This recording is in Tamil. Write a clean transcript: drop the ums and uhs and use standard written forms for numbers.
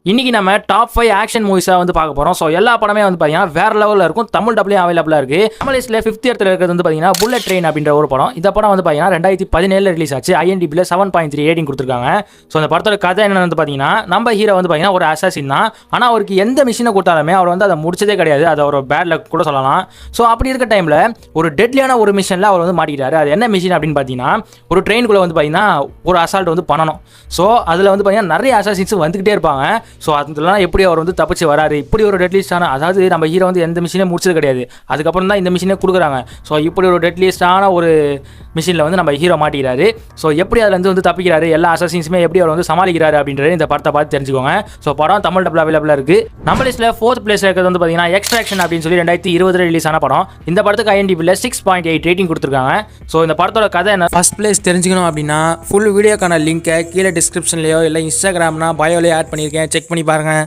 இன்னைக்கு நம்ம டாப் 5 ஆக்ஷன் மூவிஸா வந்து பார்க்க போறோம். ஸோ எல்லா படமே வந்து பார்த்தீங்கன்னா வேற லெவலில் இருக்கும். தமிழ் டப்லையும் அவைலபிளாக இருக்கு. நம்ம லிஸ்ட்ல 5th இடத்துல இருக்கிறது வந்து பார்த்தீங்கன்னா புல்லட் ட்ரெயின் அப்படின்ற ஒரு படம். இந்த படம் வந்து பார்த்தீங்கன்னா 2017 ரிலீஸ் ஆச்சு. IMDbல 7.3 ரேட்டிங் கொடுத்துருக்காங்க. ஸோ அந்த படத்தோட கதை என்னன்னு வந்து பார்த்தீங்கன்னா நம்ம ஹீரோ வந்து பார்த்தீங்கன்னா ஒரு அசாசின் தான். ஆனால் அவருக்கு எந்த மிஷினை கொடுத்தாலுமே அவர் வந்து அதை முடிச்சதே கிடையாது. அது ஒரு பேட் லக் கூட சொல்லலாம். ஸோ அப்படி இருக்க டைமில் ஒரு டெட்லியான ஒரு மிஷனில் அவர் வந்து மாட்டிக்கிட்டாரு. அது என்ன மிஷின் அப்படின்னு பார்த்தீங்கன்னா ஒரு ட்ரெயினுக்குள்ளே வந்து பார்த்தீங்கன்னா ஒரு அசால்ட் வந்து பண்ணணும். ஸோ அதில் வந்து பார்த்தீங்கன்னா நிறைய அசாசின்ஸ் வந்துக்கிட்டே இருப்பாங்க. ஸோ அதெல்லாம் எப்படி அவர் வந்து தப்பிச்சு வராரு, இப்படி ஒரு டெட்லிஸ்டான, அதாவது நம்ம ஹீரோ வந்து எந்த மிஷினே முடிச்சது கிடையாது, அதுக்கப்புறம் தான் இந்த மிஷினே கொடுக்குறாங்க. ஸோ இப்படி ஒரு டெட்லிஸ்டான ஒரு மிஷினில் வந்து நம்ம ஹீரோ மாட்டிக்கிறாரு. ஸோ எப்படி அதுலேருந்து வந்து தப்பிக்கிறாரு, எல்லா அசாசின்ஸுமே எப்படி அவர் வந்து சமாளிக்கிறாரு அப்படின்றது இந்த படத்தை பார்த்து தெரிஞ்சுக்கோங்க. ஸோ படம் தமிழ் டப்ல அவைலபிளாக இருக்குது. நம்ம லிஸ்ட்டில் 4th பிளேஸில் இருக்கிறது வந்து பார்த்தீங்கன்னா எக்ஸ்ட்ராக்ஷன் அப்படின்னு சொல்லி 2020 ரிலீஸ் ஆன படம். இந்த படத்துக்கு IMDbல 6.8 ரேட்டிங் கொடுத்துருக்காங்க. ஸோ இந்த படத்தோட கதை என்ன, ஃபர்ஸ்ட் பிளேஸ் தெரிஞ்சுக்கணும் அப்படின்னா ஃபுல் வீடியோக்கான லிங்கை கீழே டிஸ்கிரிப்ஷன்லையோ இல்லை இன்ஸ்டாகிராம்னா பயோலையோ ஆட் பண்ணியிருக்கேன், செக் பண்ணி பாருங்கள்.